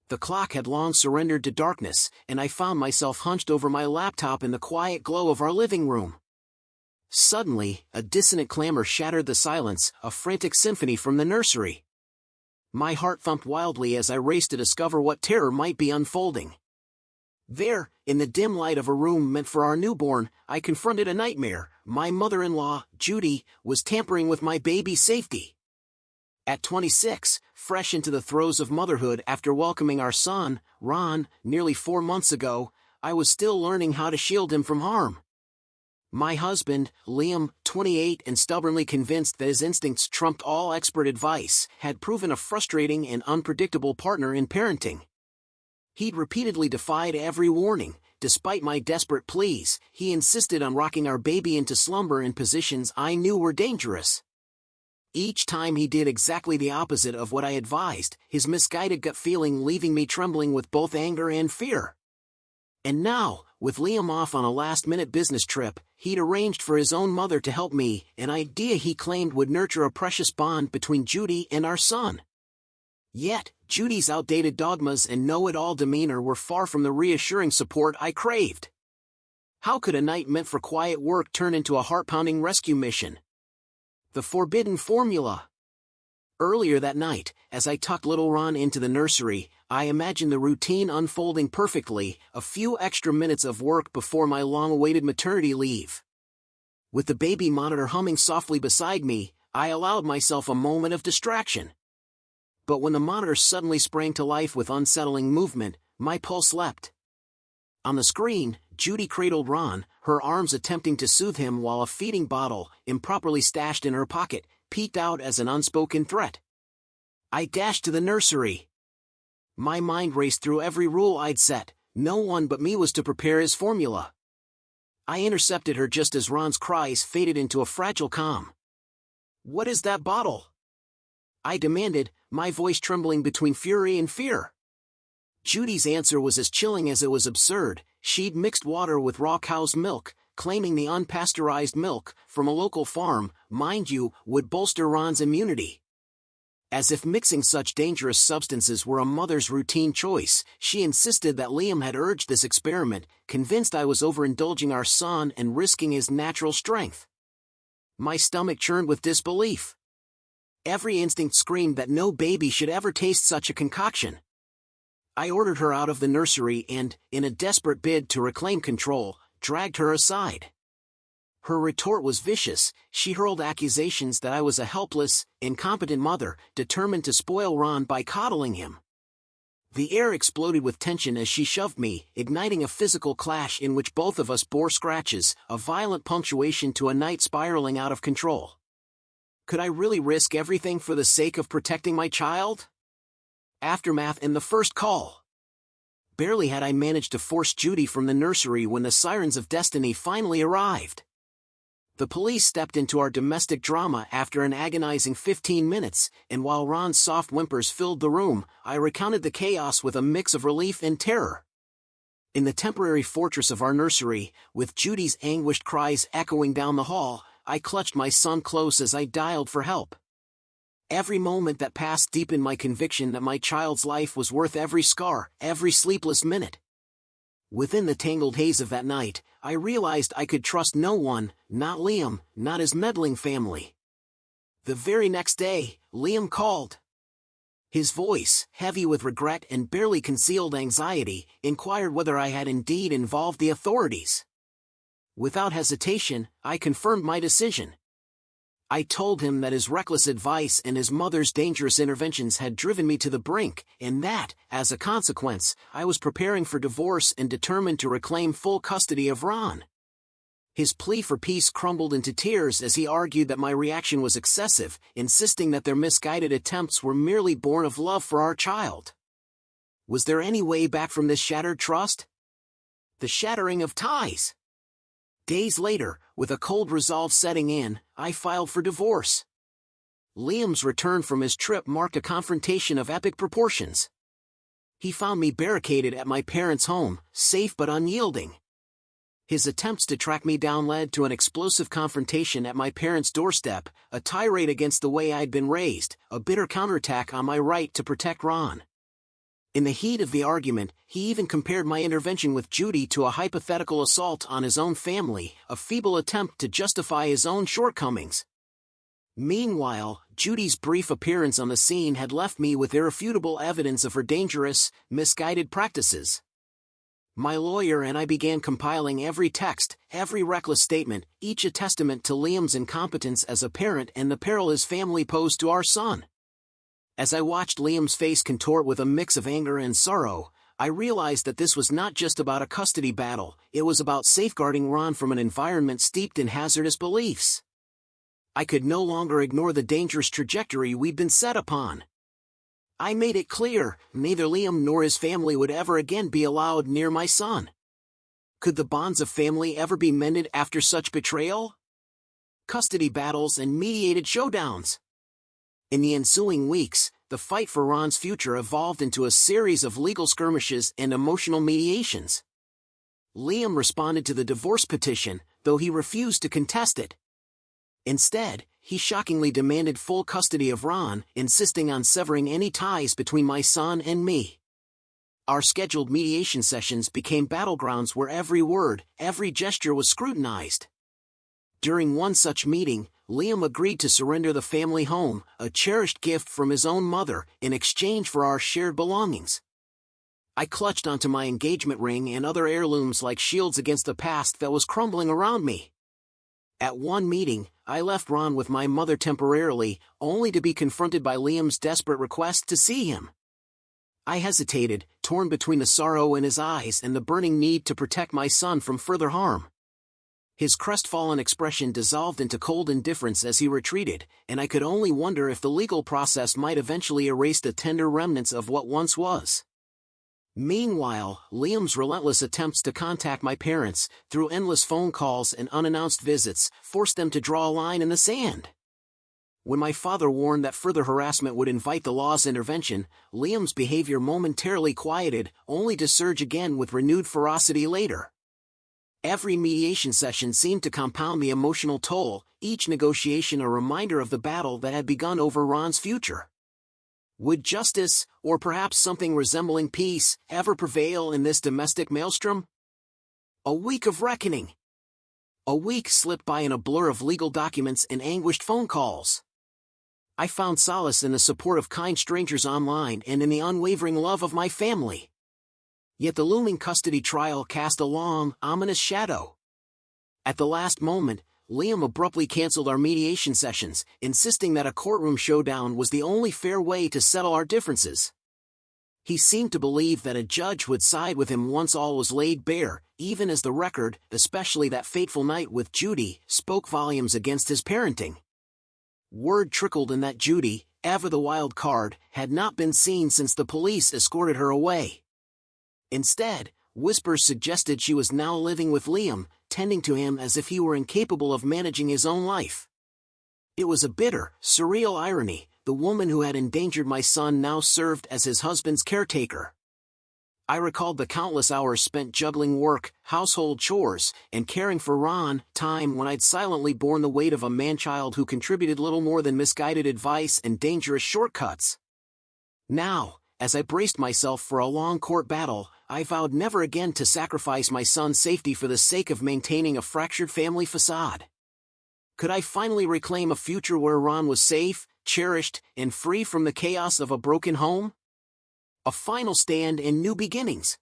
The clock had long surrendered to darkness, and I found myself hunched over my laptop in the quiet glow of our living room. Suddenly, a dissonant clamor shattered the silence, a frantic symphony from the nursery. My heart thumped wildly as I raced to discover what terror might be unfolding. There, in the dim light of a room meant for our newborn, I confronted a nightmare. My mother-in-law, Judy, was tampering with my baby's safety. At 26, fresh into the throes of motherhood after welcoming our son, Ron, nearly 4 months ago, I was still learning how to shield him from harm. My husband, Liam, 28 and stubbornly convinced that his instincts trumped all expert advice, had proven a frustrating and unpredictable partner in parenting. He'd repeatedly defied every warning. Despite my desperate pleas, he insisted on rocking our baby into slumber in positions I knew were dangerous. Each time he did exactly the opposite of what I advised, his misguided gut feeling leaving me trembling with both anger and fear. And now, with Liam off on a last-minute business trip, he'd arranged for his own mother to help me, an idea he claimed would nurture a precious bond between Judy and our son. Yet, Judy's outdated dogmas and know-it-all demeanor were far from the reassuring support I craved. How could a night meant for quiet work turn into a heart-pounding rescue mission? The forbidden formula. Earlier that night, as I tucked little Ron into the nursery, I imagined the routine unfolding perfectly, a few extra minutes of work before my long-awaited maternity leave. With the baby monitor humming softly beside me, I allowed myself a moment of distraction. But when the monitor suddenly sprang to life with unsettling movement, my pulse leapt. On the screen, Judy cradled Ron, her arms attempting to soothe him while a feeding bottle, improperly stashed in her pocket, peeked out as an unspoken threat. I dashed to the nursery. My mind raced through every rule I'd set. No one but me was to prepare his formula. I intercepted her just as Ron's cries faded into a fragile calm. "What is that bottle?" I demanded, my voice trembling between fury and fear. Judy's answer was as chilling as it was absurd. She'd mixed water with raw cow's milk, claiming the unpasteurized milk, from a local farm, mind you, would bolster Ron's immunity. As if mixing such dangerous substances were a mother's routine choice, she insisted that Liam had urged this experiment, convinced I was overindulging our son and risking his natural strength. My stomach churned with disbelief. Every instinct screamed that no baby should ever taste such a concoction. I ordered her out of the nursery and, in a desperate bid to reclaim control, dragged her aside. Her retort was vicious. She hurled accusations that I was a helpless, incompetent mother, determined to spoil Ron by coddling him. The air exploded with tension as she shoved me, igniting a physical clash in which both of us bore scratches, a violent punctuation to a night spiraling out of control. Could I really risk everything for the sake of protecting my child? Aftermath in the first call. Barely had I managed to force Judy from the nursery when the sirens of destiny finally arrived. The police stepped into our domestic drama after an agonizing 15 minutes, and while Ron's soft whimpers filled the room, I recounted the chaos with a mix of relief and terror. In the temporary fortress of our nursery, with Judy's anguished cries echoing down the hall, I clutched my son close as I dialed for help. Every moment that passed deepened my conviction that my child's life was worth every scar, every sleepless minute. Within the tangled haze of that night, I realized I could trust no one, not Liam, not his meddling family. The very next day, Liam called. His voice, heavy with regret and barely concealed anxiety, inquired whether I had indeed involved the authorities. Without hesitation, I confirmed my decision. I told him that his reckless advice and his mother's dangerous interventions had driven me to the brink, and that, as a consequence, I was preparing for divorce and determined to reclaim full custody of Ron. His plea for peace crumbled into tears as he argued that my reaction was excessive, insisting that their misguided attempts were merely born of love for our child. Was there any way back from this shattered trust? The shattering of ties. Days later, with a cold resolve setting in, I filed for divorce. Liam's return from his trip marked a confrontation of epic proportions. He found me barricaded at my parents' home, safe but unyielding. His attempts to track me down led to an explosive confrontation at my parents' doorstep, a tirade against the way I'd been raised, a bitter counterattack on my right to protect Ron. In the heat of the argument, he even compared my intervention with Judy to a hypothetical assault on his own family, a feeble attempt to justify his own shortcomings. Meanwhile, Judy's brief appearance on the scene had left me with irrefutable evidence of her dangerous, misguided practices. My lawyer and I began compiling every text, every reckless statement, each a testament to Liam's incompetence as a parent and the peril his family posed to our son. As I watched Liam's face contort with a mix of anger and sorrow, I realized that this was not just about a custody battle, it was about safeguarding Ron from an environment steeped in hazardous beliefs. I could no longer ignore the dangerous trajectory we'd been set upon. I made it clear, neither Liam nor his family would ever again be allowed near my son. Could the bonds of family ever be mended after such betrayal? Custody battles and mediated showdowns. In the ensuing weeks, the fight for Ron's future evolved into a series of legal skirmishes and emotional mediations. Liam responded to the divorce petition, though he refused to contest it. Instead, he shockingly demanded full custody of Ron, insisting on severing any ties between my son and me. Our scheduled mediation sessions became battlegrounds where every word, every gesture was scrutinized. During one such meeting, Liam agreed to surrender the family home, a cherished gift from his own mother, in exchange for our shared belongings. I clutched onto my engagement ring and other heirlooms like shields against the past that was crumbling around me. At one meeting, I left Ron with my mother temporarily, only to be confronted by Liam's desperate request to see him. I hesitated, torn between the sorrow in his eyes and the burning need to protect my son from further harm. His crestfallen expression dissolved into cold indifference as he retreated, and I could only wonder if the legal process might eventually erase the tender remnants of what once was. Meanwhile, Liam's relentless attempts to contact my parents, through endless phone calls and unannounced visits, forced them to draw a line in the sand. When my father warned that further harassment would invite the law's intervention, Liam's behavior momentarily quieted, only to surge again with renewed ferocity later. Every mediation session seemed to compound the emotional toll, each negotiation a reminder of the battle that had begun over Ron's future. Would justice, or perhaps something resembling peace, ever prevail in this domestic maelstrom? A week of reckoning. A week slipped by in a blur of legal documents and anguished phone calls. I found solace in the support of kind strangers online and in the unwavering love of my family. Yet the looming custody trial cast a long, ominous shadow. At the last moment, Liam abruptly canceled our mediation sessions, insisting that a courtroom showdown was the only fair way to settle our differences. He seemed to believe that a judge would side with him once all was laid bare, even as the record, especially that fateful night with Judy, spoke volumes against his parenting. Word trickled in that Judy, ever the wild card, had not been seen since the police escorted her away. Instead, whispers suggested she was now living with Liam, tending to him as if he were incapable of managing his own life. It was a bitter, surreal irony. The woman who had endangered my son now served as his husband's caretaker. I recalled the countless hours spent juggling work, household chores, and caring for Ron, time when I'd silently borne the weight of a man-child who contributed little more than misguided advice and dangerous shortcuts. Now, as I braced myself for a long court battle, I vowed never again to sacrifice my son's safety for the sake of maintaining a fractured family facade. Could I finally reclaim a future where Ron was safe, cherished, and free from the chaos of a broken home? A final stand and new beginnings.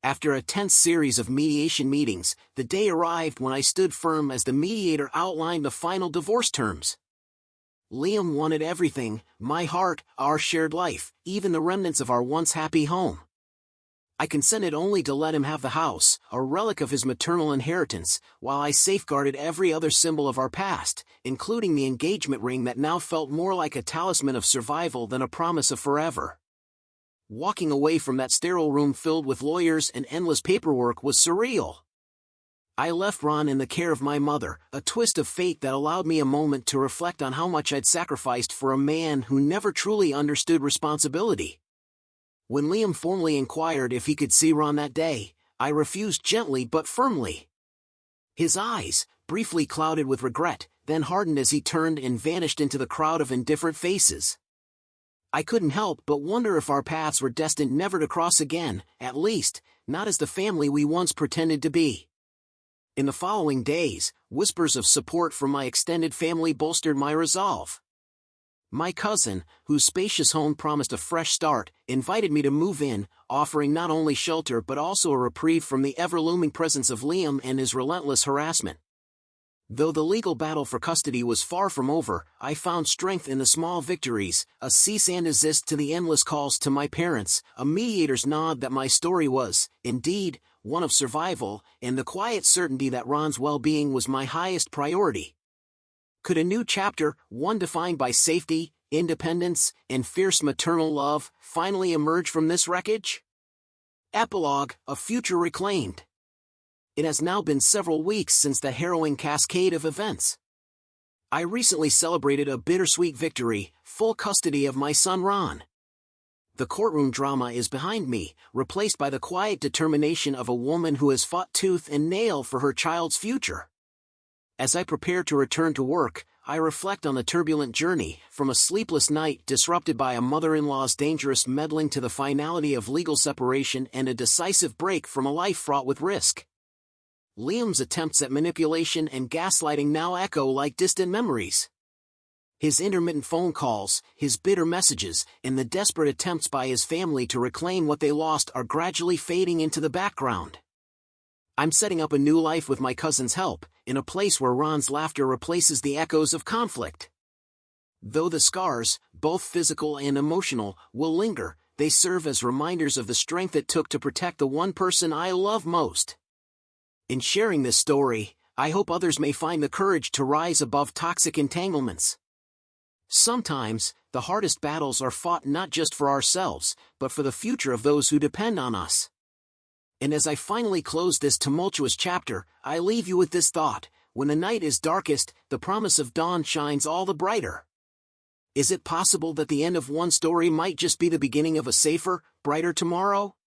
After a tense series of mediation meetings, the day arrived when I stood firm as the mediator outlined the final divorce terms. Liam wanted everything: my heart, our shared life, even the remnants of our once happy home. I consented only to let him have the house, a relic of his maternal inheritance, while I safeguarded every other symbol of our past, including the engagement ring that now felt more like a talisman of survival than a promise of forever. Walking away from that sterile room filled with lawyers and endless paperwork was surreal. I left Ron in the care of my mother, a twist of fate that allowed me a moment to reflect on how much I'd sacrificed for a man who never truly understood responsibility. When Liam formally inquired if he could see Ron that day, I refused gently but firmly. His eyes, briefly clouded with regret, then hardened as he turned and vanished into the crowd of indifferent faces. I couldn't help but wonder if our paths were destined never to cross again, at least, not as the family we once pretended to be. In the following days, whispers of support from my extended family bolstered my resolve. My cousin, whose spacious home promised a fresh start, invited me to move in, offering not only shelter but also a reprieve from the ever-looming presence of Liam and his relentless harassment. Though the legal battle for custody was far from over, I found strength in the small victories, a cease and desist to the endless calls to my parents, a mediator's nod that my story was, indeed, one of survival, and the quiet certainty that Ron's well-being was my highest priority. Could a new chapter, one defined by safety, independence, and fierce maternal love, finally emerge from this wreckage? Epilogue, a future reclaimed. It has now been several weeks since the harrowing cascade of events. I recently celebrated a bittersweet victory, full custody of my son Ron. The courtroom drama is behind me, replaced by the quiet determination of a woman who has fought tooth and nail for her child's future. As I prepare to return to work, I reflect on the turbulent journey, from a sleepless night disrupted by a mother-in-law's dangerous meddling to the finality of legal separation and a decisive break from a life fraught with risk. Liam's attempts at manipulation and gaslighting now echo like distant memories. His intermittent phone calls, his bitter messages, and the desperate attempts by his family to reclaim what they lost are gradually fading into the background. I'm setting up a new life with my cousin's help, in a place where Ron's laughter replaces the echoes of conflict. Though the scars, both physical and emotional, will linger, they serve as reminders of the strength it took to protect the one person I love most. In sharing this story, I hope others may find the courage to rise above toxic entanglements. Sometimes, the hardest battles are fought not just for ourselves, but for the future of those who depend on us. And as I finally close this tumultuous chapter, I leave you with this thought: when the night is darkest, the promise of dawn shines all the brighter. Is it possible that the end of one story might just be the beginning of a safer, brighter tomorrow?